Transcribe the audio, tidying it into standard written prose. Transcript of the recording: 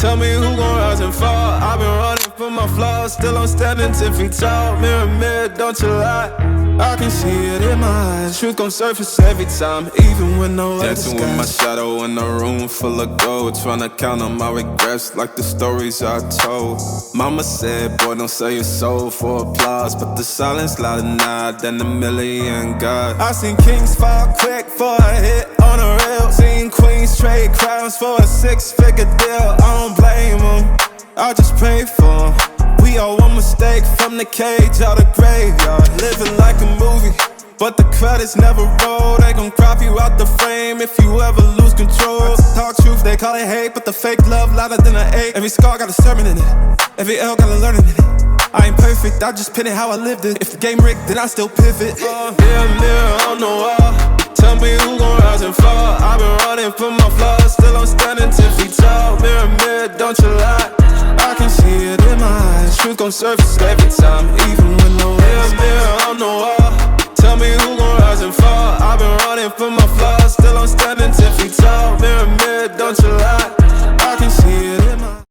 Tell me who gon' rise and fall. I've been running from my flaws, still I'm standing 10 feet tall. Mirror, mirror, don't you lie. I can see it in my eyes. Truth gon' surface every time, even when no other dancing with my shadow in a room full of gold, tryna count on my regrets like the stories I told. Mama said, boy, don't sell your soul for applause, but the silence louder now than a million gods. I seen kings fall quick for a hit on a reel. Seen queens trade crowns for a 6-figure deal. I don't blame them, I just pray for them. We all one mistake from the cage out the graveyard. Living like a movie, but the credits never roll. They gon' crop you out the frame if you ever lose control. Talk truth, they call it hate, but the fake love louder than an 8. Every scar got a sermon in it, every L got a learning in it. I ain't perfect, I just pin it how I lived it. If the game rigged, then I still pivot. Mirror on the wall, tell me who gon' rise and fall. I've been running from my flaws, still I'm standing 10 feet tall. Mirror, mirror, don't you lie. I can see it in my eyes. Truth gon' surface every time, even when no